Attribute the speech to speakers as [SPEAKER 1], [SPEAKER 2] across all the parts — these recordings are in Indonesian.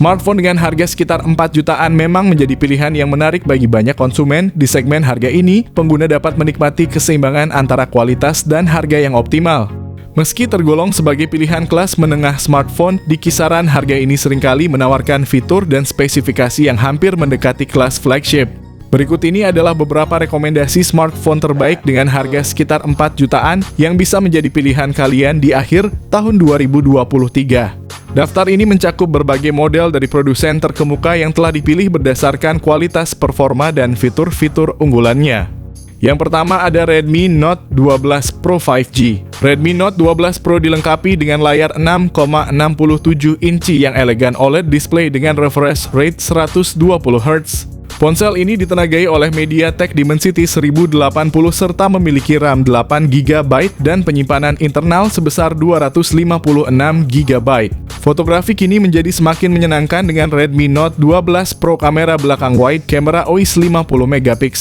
[SPEAKER 1] Smartphone dengan harga sekitar 4 jutaan memang menjadi pilihan yang menarik bagi banyak konsumen. Di segmen harga ini, pengguna dapat menikmati keseimbangan antara kualitas dan harga yang optimal. Meski tergolong sebagai pilihan kelas menengah smartphone, di kisaran harga ini seringkali menawarkan fitur dan spesifikasi yang hampir mendekati kelas flagship. Berikut ini adalah beberapa rekomendasi smartphone terbaik dengan harga sekitar 4 jutaan yang bisa menjadi pilihan kalian di akhir tahun 2023. Daftar ini mencakup berbagai model dari produsen terkemuka yang telah dipilih berdasarkan kualitas performa dan fitur-fitur unggulannya. Yang pertama ada Redmi Note 12 Pro 5G. Redmi Note 12 Pro dilengkapi dengan layar 6,67 inci yang elegan OLED display dengan refresh rate 120 Hz. Ponsel ini ditenagai oleh MediaTek Dimensity 1080 serta memiliki RAM 8GB dan penyimpanan internal sebesar 256GB. Fotografi kini menjadi semakin menyenangkan dengan Redmi Note 12 Pro. Kamera belakang wide camera OIS 50MP,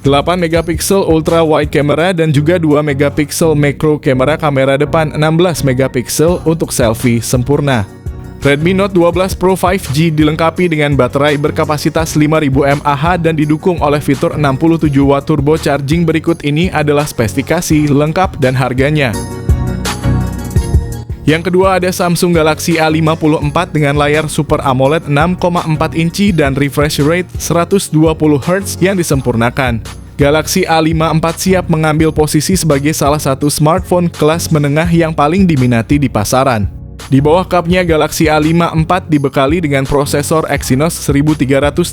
[SPEAKER 1] 8MP ultra wide camera dan juga 2MP macro camera. Kamera depan 16MP untuk selfie sempurna. Redmi Note 12 Pro 5G dilengkapi dengan baterai berkapasitas 5000 mAh dan didukung oleh fitur 67W turbo charging. Berikut ini adalah spesifikasi lengkap dan harganya. Yang kedua ada Samsung Galaxy A54 dengan layar Super AMOLED 6,4 inci dan refresh rate 120 Hz yang disempurnakan. Galaxy A54 siap mengambil posisi sebagai salah satu smartphone kelas menengah yang paling diminati di pasaran. Di bawah kapnya, Galaxy A54 dibekali dengan prosesor Exynos 1380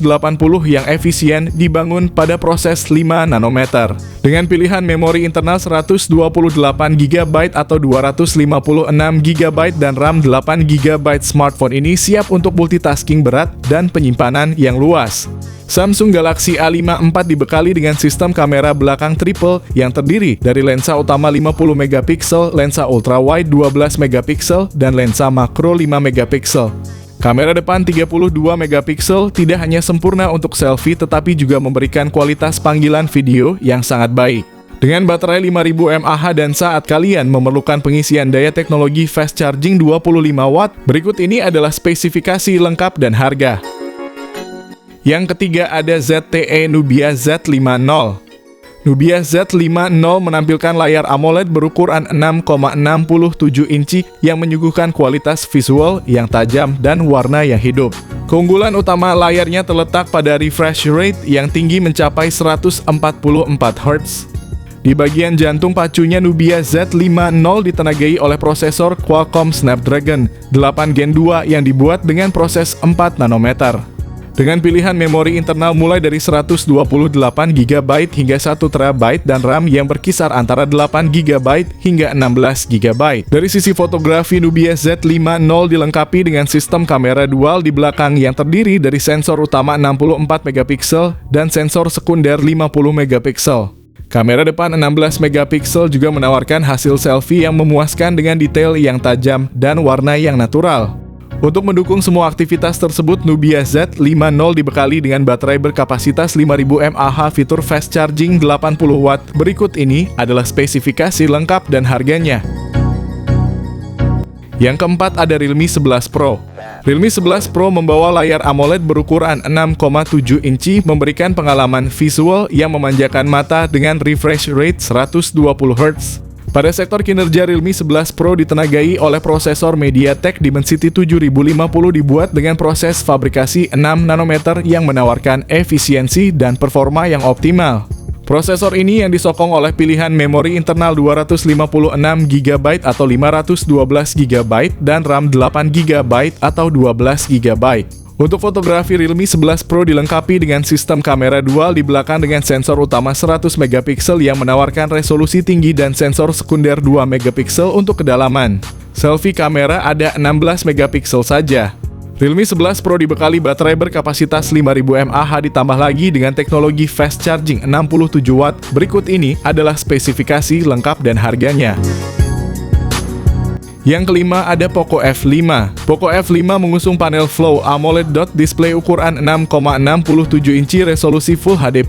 [SPEAKER 1] yang efisien dibangun pada proses 5 nanometer. Dengan pilihan memori internal 128GB atau 256GB dan RAM 8GB, smartphone ini siap untuk multitasking berat dan penyimpanan yang luas. Samsung Galaxy A54 dibekali dengan sistem kamera belakang triple yang terdiri dari lensa utama 50MP, lensa ultrawide 12MP, dan lensa makro 5MP. Kamera depan 32MP tidak hanya sempurna untuk selfie tetapi juga memberikan kualitas panggilan video yang sangat baik. Dengan baterai 5000 mAh dan saat kalian memerlukan pengisian daya teknologi fast charging 25W, berikut ini adalah spesifikasi lengkap dan harga. Yang ketiga ada ZTE Nubia Z50. Nubia Z50 menampilkan layar AMOLED berukuran 6,67 inci yang menyuguhkan kualitas visual yang tajam dan warna yang hidup. Keunggulan utama layarnya terletak pada refresh rate yang tinggi mencapai 144 Hz. Di bagian jantung pacunya, Nubia Z50 ditenagai oleh prosesor Qualcomm Snapdragon 8 Gen 2 yang dibuat dengan proses 4 nanometer. Dengan pilihan memori internal mulai dari 128GB hingga 1TB dan RAM yang berkisar antara 8GB hingga 16GB. Dari sisi fotografi, Nubia Z50 dilengkapi dengan sistem kamera dual di belakang yang terdiri dari sensor utama 64MP dan sensor sekunder 50MP. Kamera depan 16MP juga menawarkan hasil selfie yang memuaskan dengan detail yang tajam dan warna yang natural. Untuk mendukung semua aktivitas tersebut, Nubia Z50 dibekali dengan baterai berkapasitas 5000 mAh, fitur fast charging 80W. Berikut ini adalah spesifikasi lengkap dan harganya. Yang keempat ada Realme 11 Pro. Realme 11 Pro membawa layar AMOLED berukuran 6,7 inci, memberikan pengalaman visual yang memanjakan mata dengan refresh rate 120Hz. Pada sektor kinerja, Realme 11 Pro ditenagai oleh prosesor MediaTek Dimensity 7050 dibuat dengan proses fabrikasi 6 nanometer yang menawarkan efisiensi dan performa yang optimal. Prosesor ini yang disokong oleh pilihan memori internal 256GB atau 512GB dan RAM 8GB atau 12GB. Untuk fotografi, Realme 11 Pro dilengkapi dengan sistem kamera dual di belakang dengan sensor utama 100MP yang menawarkan resolusi tinggi dan sensor sekunder 2MP untuk kedalaman. Selfie kamera ada 16MP saja. Realme 11 Pro dibekali baterai berkapasitas 5000 mAh ditambah lagi dengan teknologi fast charging 67W. Berikut ini adalah spesifikasi lengkap dan harganya. Yang kelima ada Poco F5. Poco F5 mengusung panel Flow AMOLED dot display ukuran 6,67 inci, resolusi Full HD+,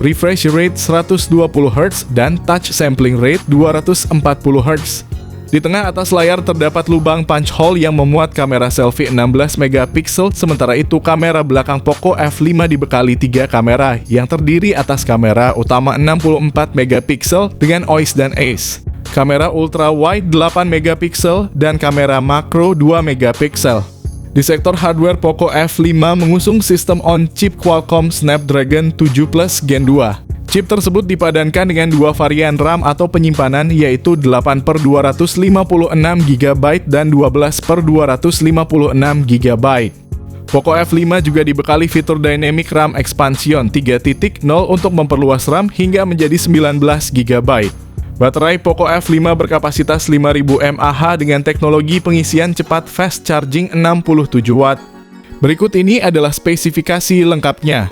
[SPEAKER 1] refresh rate 120Hz dan touch sampling rate 240Hz. Di tengah atas layar terdapat lubang punch hole yang memuat kamera selfie 16 megapiksel, sementara itu kamera belakang Poco F5 dibekali 3 kamera yang terdiri atas kamera utama 64 megapiksel dengan OIS dan ACE, kamera ultra wide 8 megapiksel, dan kamera makro 2 megapiksel. Di sektor hardware, Poco F5 mengusung sistem on-chip Qualcomm Snapdragon 7 Plus Gen 2. Chip tersebut dipadankan dengan 2 varian RAM atau penyimpanan, yaitu 8/256 GB dan 12/256 GB. Poco F5 juga dibekali fitur Dynamic RAM Expansion 3.0 untuk memperluas RAM hingga menjadi 19 GB. Baterai Poco F5 berkapasitas 5000 mAh dengan teknologi pengisian cepat fast charging 67 Watt. Berikut ini adalah spesifikasi lengkapnya.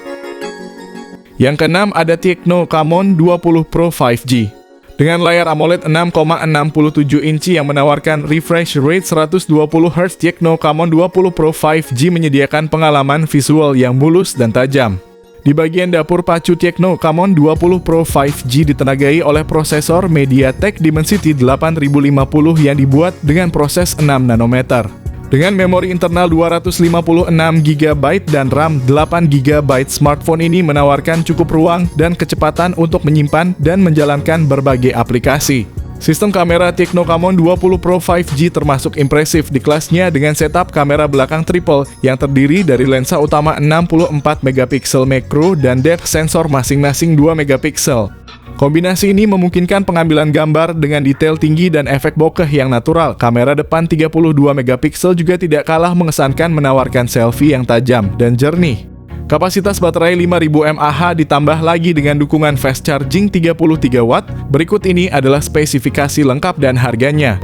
[SPEAKER 1] Yang keenam ada Tecno Camon 20 Pro 5G. Dengan layar AMOLED 6,67 inci yang menawarkan refresh rate 120Hz, Tecno Camon 20 Pro 5G menyediakan pengalaman visual yang mulus dan tajam. Di bagian dapur pacu, Tecno Camon 20 Pro 5G ditenagai oleh prosesor MediaTek Dimensity 8050 yang dibuat dengan proses 6 nanometer. Dengan memori internal 256 GB dan RAM 8 GB, smartphone ini menawarkan cukup ruang dan kecepatan untuk menyimpan dan menjalankan berbagai aplikasi. Sistem kamera Tecno Camon 20 Pro 5G termasuk impresif di kelasnya dengan setup kamera belakang triple yang terdiri dari lensa utama 64 megapiksel makro dan depth sensor masing-masing 2 megapiksel. Kombinasi ini memungkinkan pengambilan gambar dengan detail tinggi dan efek bokeh yang natural. Kamera depan 32 megapiksel juga tidak kalah mengesankan, menawarkan selfie yang tajam dan jernih. Kapasitas baterai 5000 mAh ditambah lagi dengan dukungan fast charging 33 Watt. Berikut ini adalah spesifikasi lengkap dan harganya.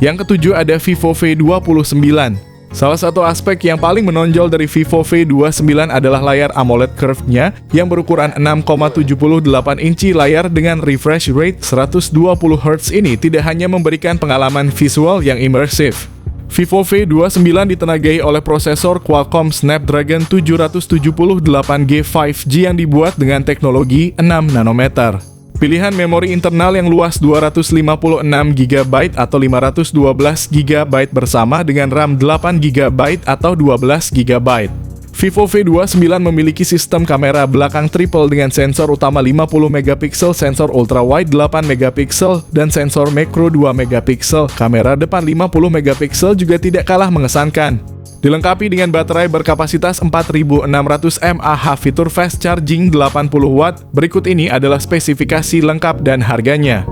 [SPEAKER 1] Yang ketujuh ada Vivo V29. Salah satu aspek yang paling menonjol dari Vivo V29 adalah layar AMOLED curve-nya yang berukuran 6,78 inci. Layar dengan refresh rate 120Hz ini tidak hanya memberikan pengalaman visual yang imersif. Vivo V29 ditenagai oleh prosesor Qualcomm Snapdragon 778G 5G yang dibuat dengan teknologi 6 nanometer. Pilihan memori internal yang luas 256 GB atau 512 GB bersama dengan RAM 8 GB atau 12 GB. Vivo V29 memiliki sistem kamera belakang triple dengan sensor utama 50 megapiksel, sensor ultrawide 8 megapiksel, dan sensor makro 2 megapiksel. Kamera depan 50 megapiksel juga tidak kalah mengesankan. Dilengkapi dengan baterai berkapasitas 4600 mAh, fitur fast charging 80 Watt. Berikut ini adalah spesifikasi lengkap dan harganya.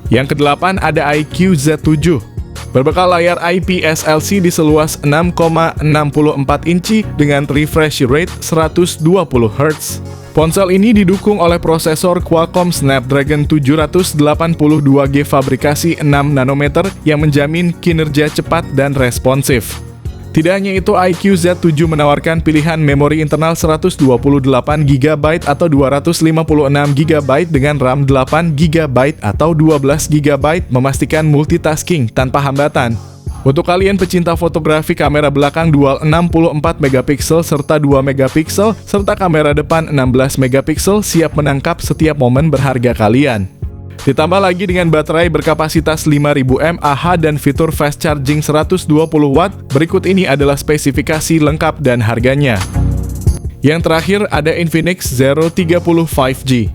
[SPEAKER 1] Yang kedelapan ada iQOO Z7. Berbekal layar IPS LCD seluas 6,64 inci dengan refresh rate 120Hz. Ponsel ini didukung oleh prosesor Qualcomm Snapdragon 782G fabrikasi 6 nanometer yang menjamin kinerja cepat dan responsif. Tidak hanya itu, iQOO Z7 menawarkan pilihan memori internal 128GB atau 256GB dengan RAM 8GB atau 12GB, memastikan multitasking tanpa hambatan. Untuk kalian pecinta fotografi, kamera belakang dual 64 megapiksel serta 2 megapiksel serta kamera depan 16 megapiksel siap menangkap setiap momen berharga kalian. Ditambah lagi dengan baterai berkapasitas 5000 mAh dan fitur fast charging 120 Watt. Berikut ini adalah spesifikasi lengkap dan harganya. Yang terakhir ada Infinix Zero 30 5G.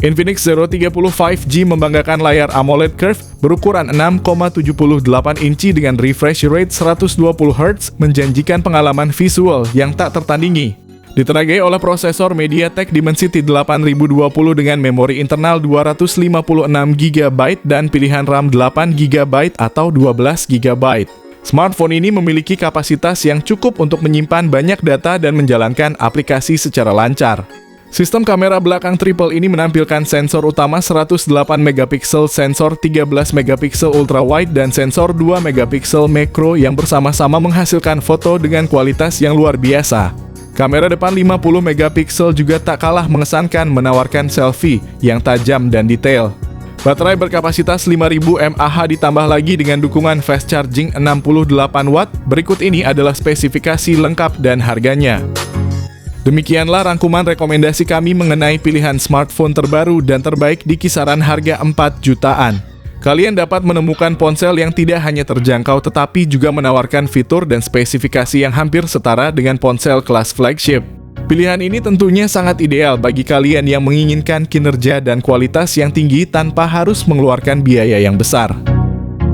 [SPEAKER 1] Infinix Zero 30 5G membanggakan layar AMOLED curve berukuran 6,78 inci dengan refresh rate 120Hz, menjanjikan pengalaman visual yang tak tertandingi. Ditenagai oleh prosesor MediaTek Dimensity 8020 dengan memori internal 256GB dan pilihan RAM 8GB atau 12GB. Smartphone ini memiliki kapasitas yang cukup untuk menyimpan banyak data dan menjalankan aplikasi secara lancar. Sistem kamera belakang triple ini menampilkan sensor utama 108 megapiksel, sensor 13 megapiksel ultrawide, dan sensor 2 megapiksel makro yang bersama-sama menghasilkan foto dengan kualitas yang luar biasa. Kamera depan 50 megapiksel juga tak kalah mengesankan, menawarkan selfie yang tajam dan detail. Baterai berkapasitas 5000 mAh ditambah lagi dengan dukungan fast charging 68 Watt. Berikut ini adalah spesifikasi lengkap dan harganya. Demikianlah rangkuman rekomendasi kami mengenai pilihan smartphone terbaru dan terbaik di kisaran harga 4 jutaan. Kalian dapat menemukan ponsel yang tidak hanya terjangkau tetapi juga menawarkan fitur dan spesifikasi yang hampir setara dengan ponsel kelas flagship. Pilihan ini tentunya sangat ideal bagi kalian yang menginginkan kinerja dan kualitas yang tinggi tanpa harus mengeluarkan biaya yang besar.